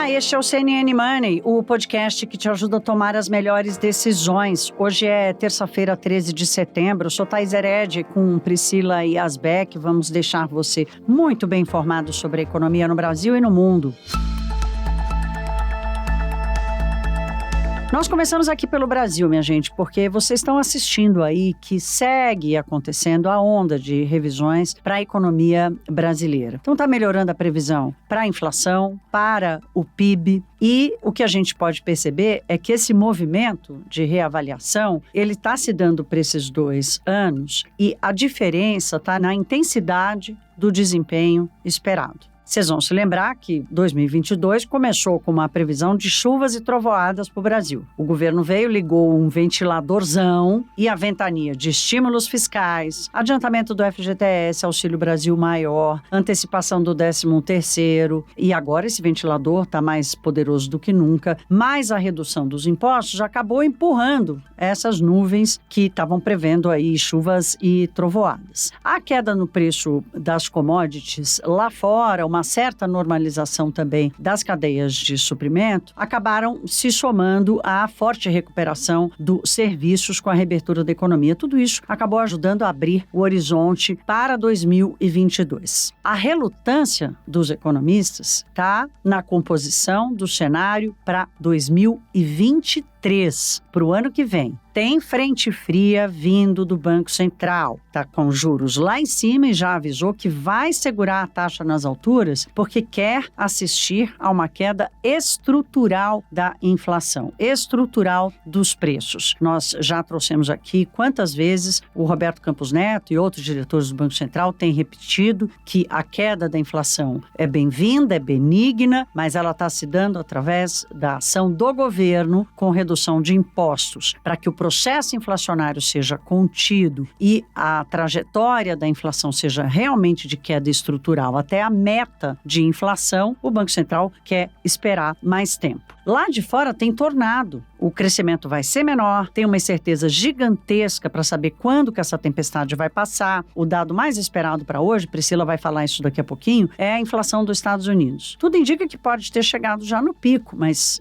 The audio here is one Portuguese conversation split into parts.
Olá, este é o CNN Money, o podcast que te ajuda a tomar as melhores decisões. Hoje é terça-feira, 13 de setembro. Eu sou Thaís Herede com Priscila Yasbeck. Vamos deixar você muito bem informado sobre a economia no Brasil e no mundo. Nós começamos aqui pelo Brasil, minha gente, porque vocês estão assistindo aí que segue acontecendo a onda de revisões para a economia brasileira. Então está melhorando a previsão para a inflação, para o PIB, e o que a gente pode perceber é que esse movimento de reavaliação, ele está se dando para esses 2 anos e a diferença está na intensidade do desempenho esperado. Vocês vão se lembrar que 2022 começou com uma previsão de chuvas e trovoadas para o Brasil. O governo veio, ligou um ventiladorzão e a ventania de estímulos fiscais, adiantamento do FGTS, Auxílio Brasil Maior, antecipação do 13º, e agora esse ventilador está mais poderoso do que nunca, mas a redução dos impostos acabou empurrando essas nuvens que estavam prevendo aí chuvas e trovoadas. A queda no preço das commodities lá fora, uma certa normalização também das cadeias de suprimento, acabaram se somando à forte recuperação dos serviços com a reabertura da economia. Tudo isso acabou ajudando a abrir o horizonte para 2022. A relutância dos economistas está na composição do cenário para 2023, para o ano que vem. Tem frente fria vindo do Banco Central. Está com juros lá em cima e já avisou que vai segurar a taxa nas alturas porque quer assistir a uma queda estrutural da inflação, estrutural dos preços. Nós já trouxemos aqui quantas vezes o Roberto Campos Neto e outros diretores do Banco Central têm repetido que a queda da inflação é bem-vinda, é benigna, mas ela está se dando através da ação do governo com redução de impostos, para que o processo inflacionário seja contido e a trajetória da inflação seja realmente de queda estrutural até a meta de inflação, o Banco Central quer esperar mais tempo. Lá de fora tem tornado. O crescimento vai ser menor, tem uma incerteza gigantesca para saber quando que essa tempestade vai passar. O dado mais esperado para hoje, Priscila vai falar isso daqui a pouquinho, é a inflação dos Estados Unidos. Tudo indica que pode ter chegado já no pico, mas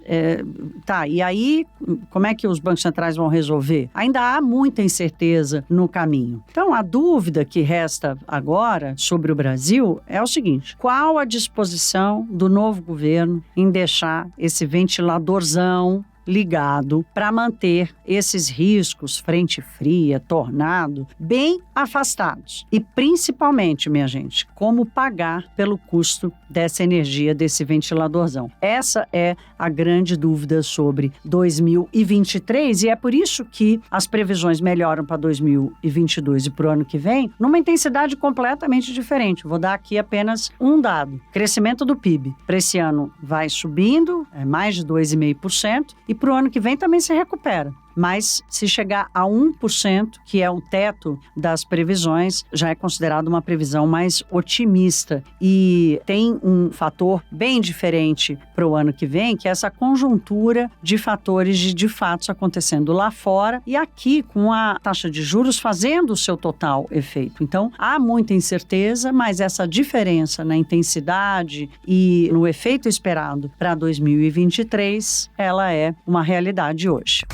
e aí como é que os bancos centrais vão resolver? Ainda há muita incerteza no caminho. Então a dúvida que resta agora sobre o Brasil é o seguinte: qual a disposição do novo governo em deixar esse ventiladorzão ligado para manter esses riscos, frente fria, tornado, bem afastados? E principalmente, minha gente, como pagar pelo custo dessa energia, desse ventiladorzão? Essa é a grande dúvida sobre 2023 e é por isso que as previsões melhoram para 2022 e para o ano que vem numa intensidade completamente diferente. Vou dar aqui apenas um dado. Crescimento do PIB para esse ano vai subindo, é mais de 2,5%, e para o ano que vem também se recupera. Mas se chegar a 1%, que é o teto das previsões, já é considerado uma previsão mais otimista. E tem um fator bem diferente para o ano que vem, que é essa conjuntura de fatores de fatos acontecendo lá fora e aqui com a taxa de juros fazendo o seu total efeito. Então, há muita incerteza, mas essa diferença na intensidade e no efeito esperado para 2023, ela é uma realidade hoje.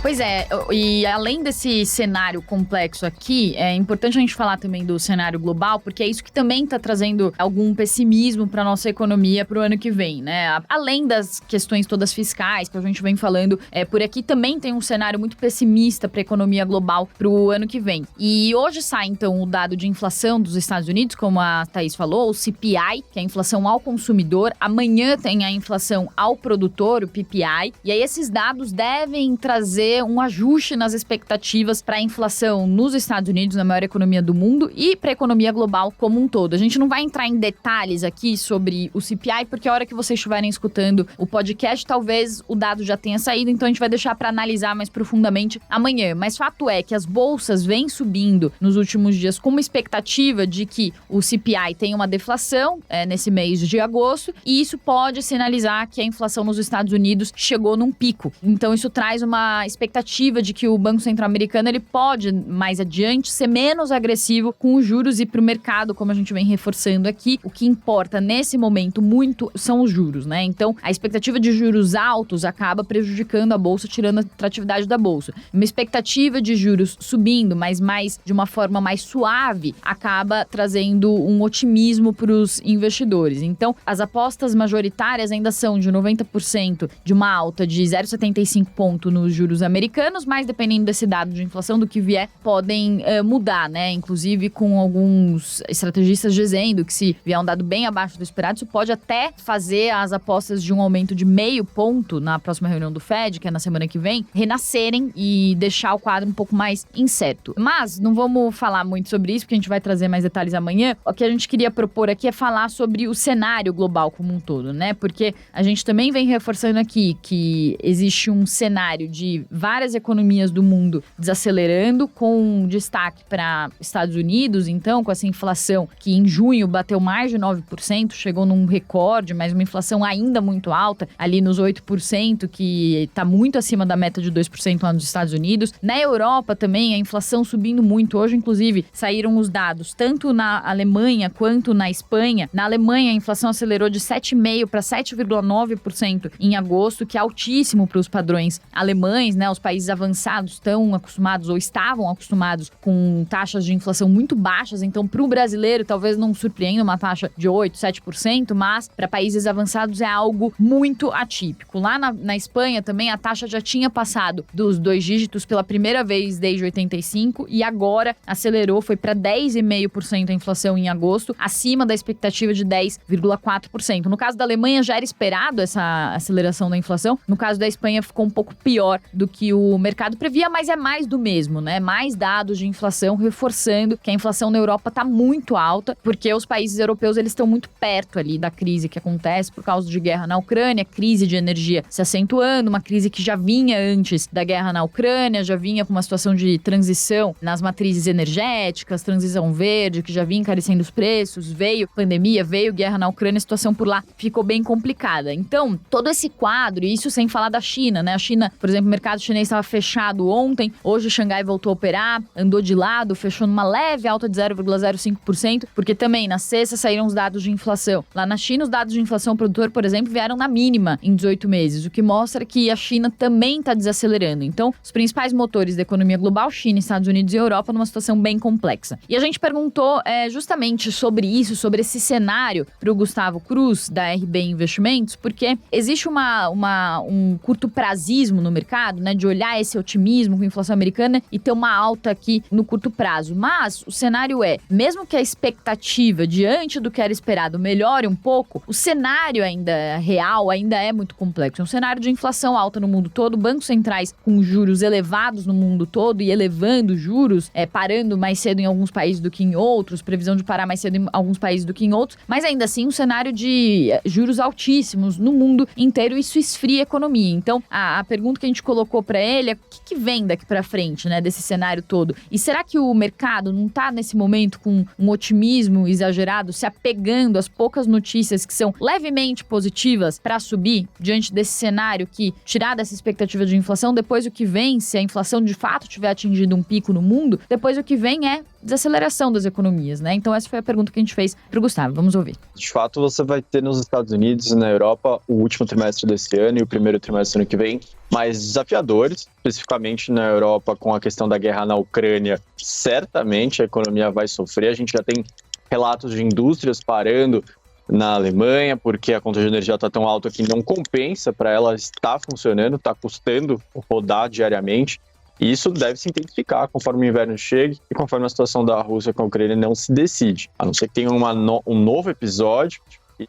Pois é, e além desse cenário complexo aqui, é importante a gente falar também do cenário global, porque é isso que também está trazendo algum pessimismo para a nossa economia para o ano que vem, né? Além das questões todas fiscais que a gente vem falando, por aqui também tem um cenário muito pessimista para a economia global para o ano que vem. E hoje sai, então, o dado de inflação dos Estados Unidos, como a Thaís falou, o CPI, que é a inflação ao consumidor. Amanhã tem a inflação ao produtor, o PPI. E aí esses dados devem trazer um ajuste nas expectativas para a inflação nos Estados Unidos, na maior economia do mundo, e para a economia global como um todo. A gente não vai entrar em detalhes aqui sobre o CPI, porque a hora que vocês estiverem escutando o podcast, talvez o dado já tenha saído, então a gente vai deixar para analisar mais profundamente amanhã. Mas fato é que as bolsas vêm subindo nos últimos dias com uma expectativa de que o CPI tenha uma deflação nesse mês de agosto, e isso pode sinalizar que a inflação nos Estados Unidos chegou num pico. Então isso traz uma expectativa expectativa de que o Banco Central americano ele pode, mais adiante, ser menos agressivo com os juros e para o mercado, como a gente vem reforçando aqui, o que importa nesse momento muito são os juros, né? Então, a expectativa de juros altos acaba prejudicando a bolsa, tirando a atratividade da bolsa. Uma expectativa de juros subindo, mas mais de uma forma mais suave, acaba trazendo um otimismo para os investidores. Então, as apostas majoritárias ainda são de 90% de uma alta de 0,75 ponto nos juros americanos, mas dependendo desse dado de inflação, do que vier, podem mudar, né? Inclusive com alguns estrategistas dizendo que se vier um dado bem abaixo do esperado, isso pode até fazer as apostas de um aumento de 0,5 ponto na próxima reunião do Fed, que é na semana que vem, renascerem e deixar o quadro um pouco mais incerto. Mas não vamos falar muito sobre isso, porque a gente vai trazer mais detalhes amanhã. O que a gente queria propor aqui é falar sobre o cenário global como um todo, né? Porque a gente também vem reforçando aqui que existe um cenário de várias economias do mundo desacelerando, com destaque para Estados Unidos, então, com essa inflação que em junho bateu mais de 9%, chegou num recorde, mas uma inflação ainda muito alta, ali nos 8%, que está muito acima da meta de 2% lá nos Estados Unidos. Na Europa também, a inflação subindo muito. Hoje, inclusive, saíram os dados, tanto na Alemanha quanto na Espanha. Na Alemanha, a inflação acelerou de 7,5% para 7,9% em agosto, que é altíssimo para os padrões alemães, né? Os países avançados estão acostumados ou estavam acostumados com taxas de inflação muito baixas, então para o brasileiro talvez não surpreenda uma taxa de 8%, 7%, mas para países avançados é algo muito atípico. Lá na Espanha também a taxa já tinha passado dos 2 dígitos pela primeira vez desde 85 e agora acelerou, foi para 10,5% a inflação em agosto, acima da expectativa de 10,4%. No caso da Alemanha já era esperado essa aceleração da inflação, no caso da Espanha ficou um pouco pior do que o mercado previa, mas é mais do mesmo, né? Mais dados de inflação reforçando que a inflação na Europa está muito alta, porque os países europeus eles estão muito perto ali da crise que acontece por causa de guerra na Ucrânia, crise de energia se acentuando, uma crise que já vinha antes da guerra na Ucrânia, já vinha com uma situação de transição nas matrizes energéticas, transição verde, que já vinha encarecendo os preços, veio pandemia, veio guerra na Ucrânia, a situação por lá ficou bem complicada. Então, todo esse quadro, e isso sem falar da China, né? A China, por exemplo, o mercado chinês estava fechado ontem, hoje Xangai voltou a operar, andou de lado, fechou numa leve alta de 0,05%, porque também na sexta saíram os dados de inflação. Lá na China, os dados de inflação produtor, por exemplo, vieram na mínima em 18 meses, o que mostra que a China também está desacelerando. Então, os principais motores da economia global, China, Estados Unidos e Europa, numa situação bem complexa. E a gente perguntou justamente sobre isso, sobre esse cenário para o Gustavo Cruz, da RB Investimentos, porque existe um curto prazismo no mercado, né, de olhar esse otimismo com a inflação americana e ter uma alta aqui no curto prazo. Mas o cenário mesmo que a expectativa diante do que era esperado melhore um pouco, o cenário ainda real ainda é muito complexo. É um cenário de inflação alta no mundo todo, bancos centrais com juros elevados no mundo todo e elevando juros, parando mais cedo em alguns países do que em outros, previsão de parar mais cedo em alguns países do que em outros, mas ainda assim um cenário de juros altíssimos no mundo inteiro, isso esfria a economia. Então, a pergunta que a gente colocou para ele é o que vem daqui para frente, né, desse cenário todo? E será que o mercado não está nesse momento com um otimismo exagerado, se apegando às poucas notícias que são levemente positivas para subir diante desse cenário que, tirar dessa expectativa de inflação, depois o que vem, se a inflação de fato tiver atingido um pico no mundo, depois o que vem é desaceleração das economias, né? Então essa foi a pergunta que a gente fez para o Gustavo. Vamos ouvir. De fato, você vai ter nos Estados Unidos e na Europa o último trimestre desse ano e o primeiro trimestre do ano que vem mais desafiadores, especificamente na Europa com a questão da guerra na Ucrânia. Certamente a economia vai sofrer. A gente já tem relatos de indústrias parando na Alemanha, porque a conta de energia está tão alta que não compensa para ela estar funcionando, está custando rodar diariamente. E isso deve se intensificar conforme o inverno chegue e conforme a situação da Rússia com a Ucrânia não se decide. A não ser que tenha um novo episódio,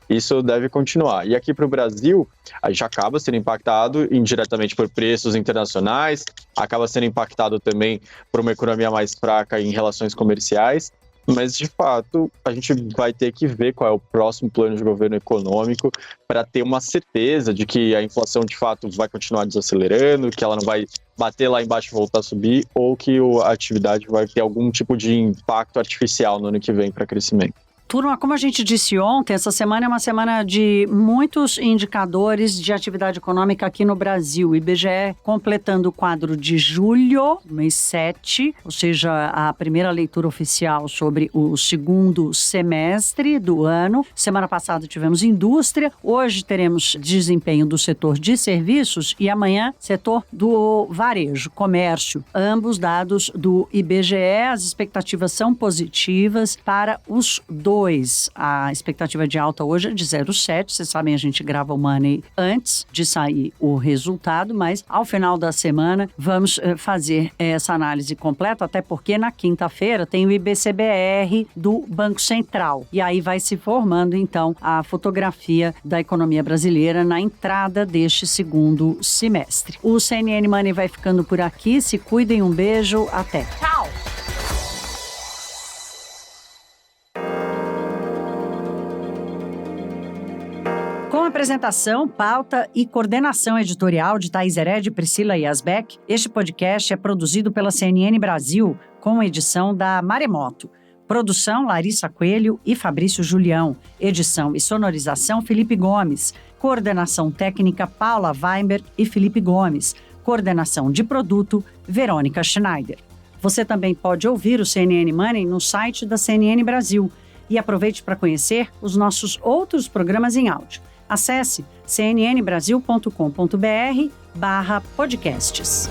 isso deve continuar. E aqui para o Brasil, a gente acaba sendo impactado indiretamente por preços internacionais, acaba sendo impactado também por uma economia mais fraca em relações comerciais. Mas, de fato, a gente vai ter que ver qual é o próximo plano de governo econômico para ter uma certeza de que a inflação, de fato, vai continuar desacelerando, que ela não vai bater lá embaixo e voltar a subir, ou que a atividade vai ter algum tipo de impacto artificial no ano que vem para crescimento. Turma, como a gente disse ontem, essa semana é uma semana de muitos indicadores de atividade econômica aqui no Brasil. O IBGE completando o quadro de julho, mês 7, ou seja, a primeira leitura oficial sobre o segundo semestre do ano. Semana passada tivemos indústria, hoje teremos desempenho do setor de serviços e amanhã setor do varejo, comércio. Ambos dados do IBGE, as expectativas são positivas para os dois. A expectativa de alta hoje é de 0,7. Vocês sabem, a gente grava o Money antes de sair o resultado, mas ao final da semana vamos fazer essa análise completa, até porque na quinta-feira tem o IBCBR do Banco Central. E aí vai se formando, então, a fotografia da economia brasileira na entrada deste segundo semestre. O CNN Money vai ficando por aqui. Se cuidem, um beijo, até. Tchau! Com apresentação, pauta e coordenação editorial de Thaís Hered e Priscila Yazbek, este podcast é produzido pela CNN Brasil, com edição da Maremoto. Produção Larissa Coelho e Fabrício Julião. Edição e sonorização Felipe Gomes. Coordenação técnica Paula Weinberg e Felipe Gomes. Coordenação de produto Verônica Schneider. Você também pode ouvir o CNN Money no site da CNN Brasil. E aproveite para conhecer os nossos outros programas em áudio. Acesse cnnbrasil.com.br/podcasts.